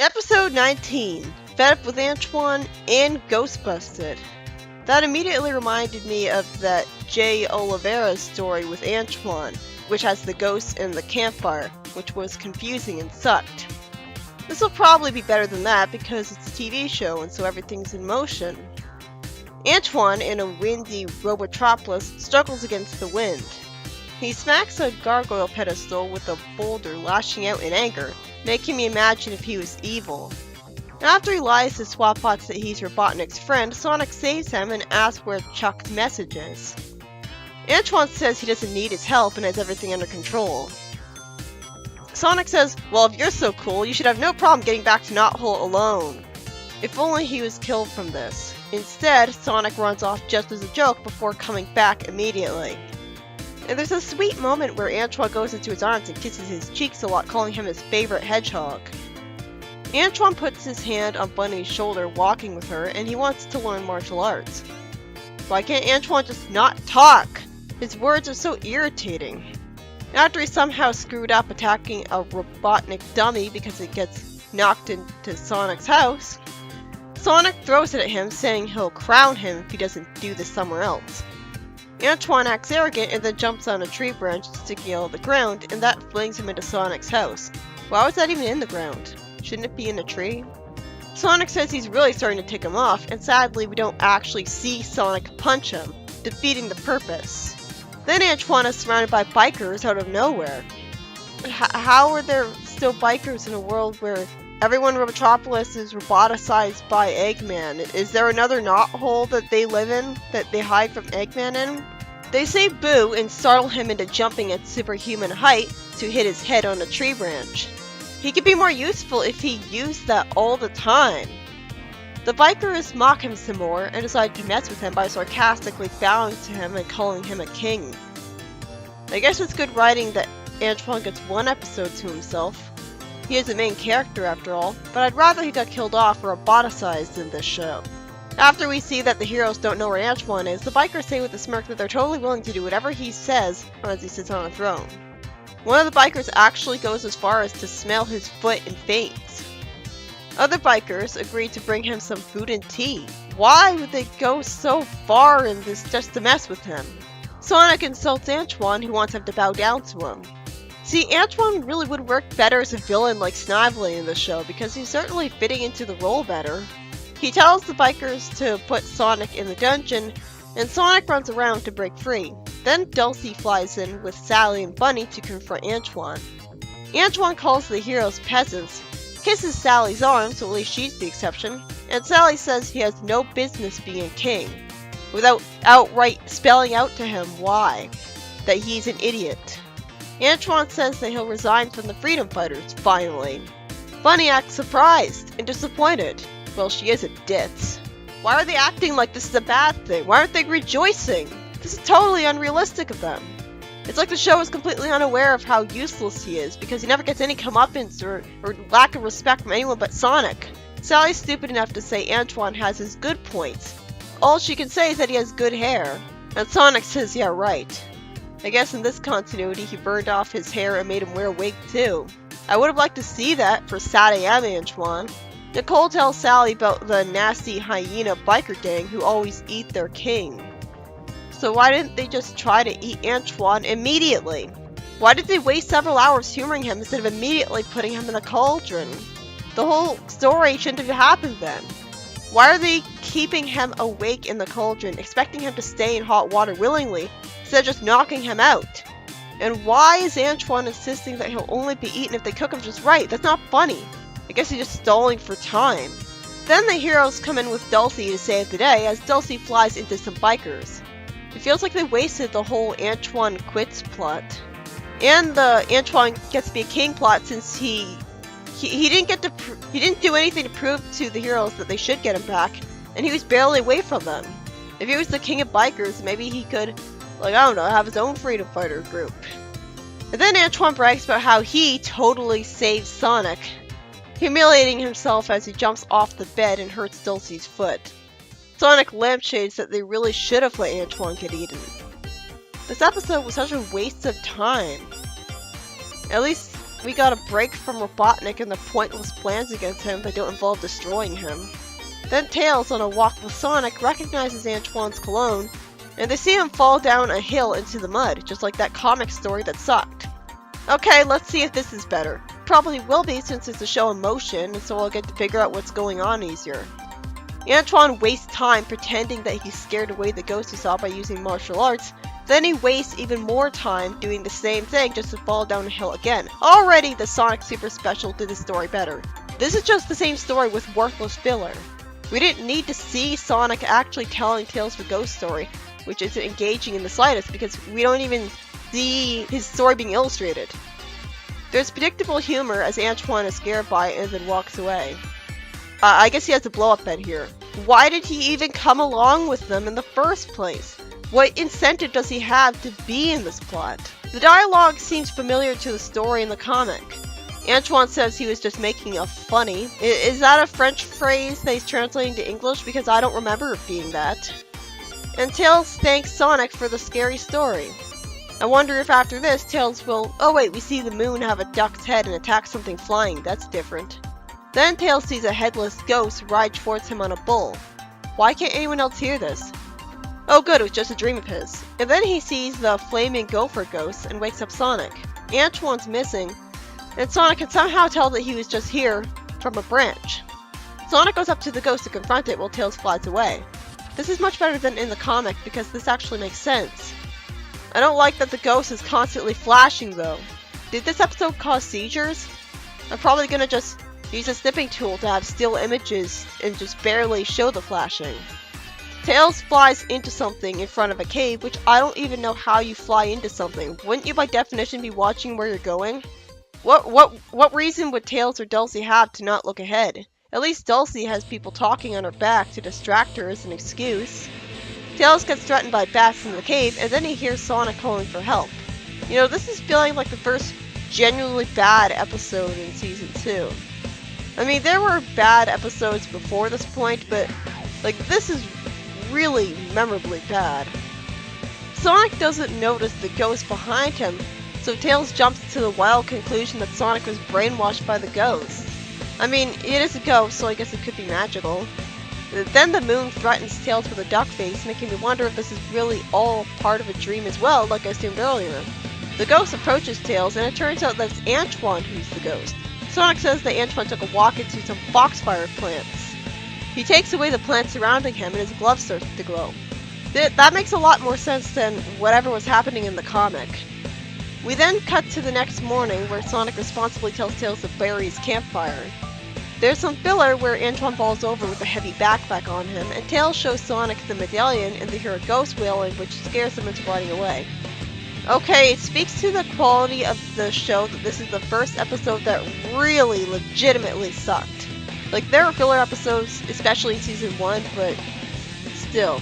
Episode 19, Fed Up with Antoine and Ghostbusted. That immediately reminded me of that Jay Oliveira's story with Antoine, which has the ghost and the campfire, which was confusing and sucked. This will probably be better than that because it's a TV show and so everything's in motion. Antoine, in a windy Robotropolis, struggles against the wind. He smacks a gargoyle pedestal with a boulder, lashing out in anger, making me imagine if he was evil. After he lies to Swapbots that he's Robotnik's friend, Sonic saves him and asks where Chuck's message is. Antoine says he doesn't need his help and has everything under control. Sonic says, well, if you're so cool, you should have no problem getting back to Knothole alone. If only he was killed from this. Instead, Sonic runs off just as a joke before coming back immediately. And there's a sweet moment where Antoine goes into his arms and kisses his cheeks a lot, calling him his favorite hedgehog. Antoine puts his hand on Bunny's shoulder, walking with her, and he wants to learn martial arts. Why can't Antoine just not talk? His words are so irritating. After he somehow screwed up attacking a Robotnik dummy because it gets knocked into Sonic's house, Sonic throws it at him, saying he'll crown him if he doesn't do this somewhere else. Antoine acts arrogant and then jumps on a tree branch sticking out of the ground, and that flings him into Sonic's house. Why was that even in the ground? Shouldn't it be in a tree? Sonic says he's really starting to tick him off, and sadly we don't actually see Sonic punch him, defeating the purpose. Then Antoine is surrounded by bikers out of nowhere. How are there still bikers in a world where everyone in Robotropolis is roboticized by Eggman? Is there another knothole that they live in, that they hide from Eggman in? They say boo and startle him into jumping at superhuman height to hit his head on a tree branch. He could be more useful if he used that all the time. The bikers mock him some more and decide to mess with him by sarcastically bowing to him and calling him a king. I guess it's good writing that Antoine gets one episode to himself. He is the main character after all, but I'd rather he got killed off or roboticized in this show. After we see that the heroes don't know where Antoine is, the bikers say with a smirk that they're totally willing to do whatever he says as he sits on a throne. One of the bikers actually goes as far as to smell his foot and faints. Other bikers agree to bring him some food and tea. Why would they go so far in this just to mess with him? Sonic insults Antoine, who wants him to bow down to him. See, Antoine really would work better as a villain like Snively in the show because he's certainly fitting into the role better. He tells the bikers to put Sonic in the dungeon, and Sonic runs around to break free. Then Dulcie flies in with Sally and Bunny to confront Antoine. Antoine calls the heroes peasants, kisses Sally's arm, so at least she's the exception, and Sally says he has no business being king, without outright spelling out to him why, that he's an idiot. Antoine says that he'll resign from the Freedom Fighters, finally. Bunny acts surprised and disappointed. Well, she is a ditz. Why are they acting like this is a bad thing? Why aren't they rejoicing? This is totally unrealistic of them. It's like the show is completely unaware of how useless he is, because he never gets any comeuppance or lack of respect from anyone but Sonic. Sally's stupid enough to say Antoine has his good points. All she can say is that he has good hair. And Sonic says, yeah, right. I guess in this continuity he burned off his hair and made him wear a wig too. I would have liked to see that for SatAm Antoine. Nicole tells Sally about the nasty hyena biker gang who always eat their king. So why didn't they just try to eat Antoine immediately? Why did they waste several hours humoring him instead of immediately putting him in a cauldron? The whole story shouldn't have happened then. Why are they keeping him awake in the cauldron, expecting him to stay in hot water willingly, instead of just knocking him out? And why is Antoine insisting that he'll only be eaten if they cook him just right? That's not funny. I guess he's just stalling for time. Then the heroes come in with Dulcie to save the day, as Dulcie flies into some bikers. It feels like they wasted the whole Antoine quits plot. And the Antoine gets to be a king plot, since he didn't do anything to prove to the heroes that they should get him back, and he was barely away from them. If he was the king of bikers, maybe he could, like, I don't know, have his own freedom fighter group. And then Antoine brags about how he totally saved Sonic, humiliating himself as he jumps off the bed and hurts Dulcie's foot. Sonic lampshades that they really should have let Antoine get eaten. This episode was such a waste of time. At least we got a break from Robotnik and the pointless plans against him that don't involve destroying him. Then Tails, on a walk with Sonic, recognizes Antoine's cologne, and they see him fall down a hill into the mud, just like that comic story that sucked. Okay, let's see if this is better. Probably will be since it's a show in motion, and so I'll get to figure out what's going on easier. Antoine wastes time pretending that he's scared away the ghost he saw by using martial arts, then he wastes even more time doing the same thing just to fall down a hill again. Already the Sonic Super Special did the story better. This is just the same story with worthless filler. We didn't need to see Sonic actually telling Tails the ghost story, which isn't engaging in the slightest because we don't even see his story being illustrated. There's predictable humor as Antoine is scared by it and then walks away. I guess he has a blow-up bed here. Why did he even come along with them in the first place? What incentive does he have to be in this plot? The dialogue seems familiar to the story in the comic. Antoine says he was just making a funny. Is that a French phrase that he's translating to English? Because I don't remember it being that. And Tails thanks Sonic for the scary story. I wonder if after this, Tails will... Oh wait, we see the moon have a duck's head and attack something flying. That's different. Then Tails sees a headless ghost ride towards him on a bull. Why can't anyone else hear this? Oh good, it was just a dream of his. And then he sees the flaming gopher ghost and wakes up Sonic. Antoine's missing, and Sonic can somehow tell that he was just here from a branch. Sonic goes up to the ghost to confront it while Tails flies away. This is much better than in the comic because this actually makes sense. I don't like that the ghost is constantly flashing though. Did this episode cause seizures? I'm probably gonna just use a snipping tool to have still images and just barely show the flashing. Tails flies into something in front of a cave, which I don't even know how you fly into something. Wouldn't you by definition be watching where you're going? What reason would Tails or Dulcie have to not look ahead? At least Dulcie has people talking on her back to distract her as an excuse. Tails gets threatened by bats in the cave, and then he hears Sonic calling for help. You know, this is feeling like the first genuinely bad episode in Season 2. I mean, there were bad episodes before this point, but, like, this is really memorably bad. Sonic doesn't notice the ghost behind him, so Tails jumps to the wild conclusion that Sonic was brainwashed by the ghost. I mean, it is a ghost, so I guess it could be magical. Then the moon threatens Tails with a duck face, making me wonder if this is really all part of a dream as well, like I assumed earlier. The ghost approaches Tails, and it turns out that it's Antoine who's the ghost. Sonic says that Antoine took a walk into some foxfire plants. He takes away the plants surrounding him, and his glove starts to glow. That makes a lot more sense than whatever was happening in the comic. We then cut to the next morning, where Sonic responsibly tells Tails to bury his campfire. There's some filler where Antoine falls over with a heavy backpack on him, and Tails shows Sonic the medallion, and they hear a ghost wailing, which scares him into running away. Okay, it speaks to the quality of the show that this is the first episode that really legitimately sucked. Like, there were filler episodes, especially in Season 1, but still.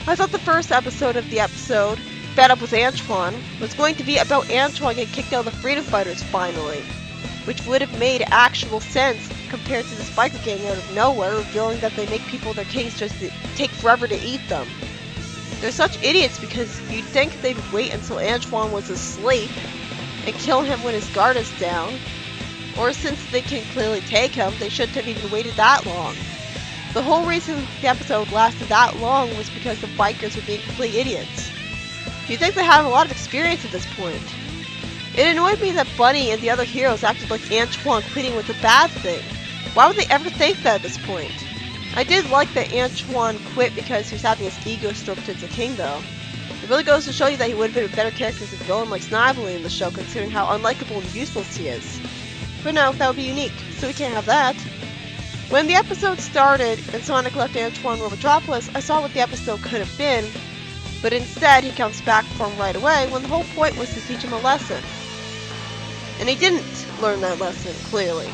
I thought the first episode of the episode, Fed Up with Antoine, was going to be about Antoine getting kicked out of the Freedom Fighters finally, which would have made actual sense compared to this biker gang out of nowhere revealing that they make people their kings just to take forever to eat them. They're such idiots because you'd think they'd wait until Antoine was asleep and kill him when his guard is down. Or since they can clearly take him, they shouldn't have even waited that long. The whole reason the episode lasted that long was because the bikers were being complete idiots. You'd think they have a lot of experience at this point. It annoyed me that Bunny and the other heroes acted like Antoine quitting was a bad thing. Why would they ever think that at this point? I did like that Antoine quit because he was having his ego stroked as a king though. It really goes to show you that he would have been a better character as a villain like Snively in the show considering how unlikable and useless he is. But no, that would be unique, so we can't have that. When the episode started and Sonic left Antoine with Metropolis, I saw what the episode could have been, but instead he comes back for him right away when the whole point was to teach him a lesson. And he didn't learn that lesson, clearly.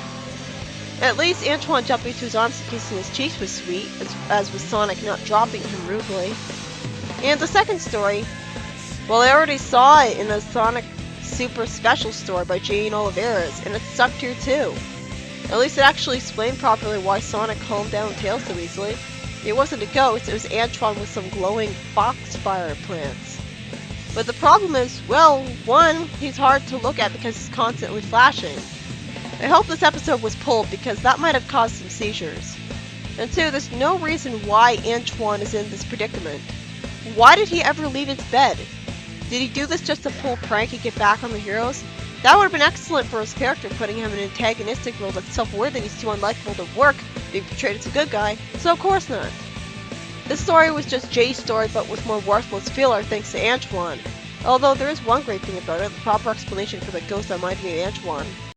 At least Antoine jumping to his arms and kissing his cheeks was sweet, as was Sonic not dropping him rudely. And the second story, well, I already saw it in a Sonic Super Special story by Jane Oliveras, and it sucked here too. At least it actually explained properly why Sonic calmed down Tails so easily. It wasn't a ghost, it was Antoine with some glowing foxfire plants. But the problem is, well, one, he's hard to look at because he's constantly flashing. I hope this episode was pulled because that might have caused some seizures. And two, there's no reason why Antoine is in this predicament. Why did he ever leave his bed? Did he do this just to pull a prank and get back on the heroes? That would have been excellent for his character, putting him in an antagonistic role that's self-aware that he's too unlikable to work, being portrayed as a good guy, so of course not. This story was just Jay's story, but with more worthless filler thanks to Antoine. Although there is one great thing about it, the proper explanation for the ghost that reminded me of Antoine.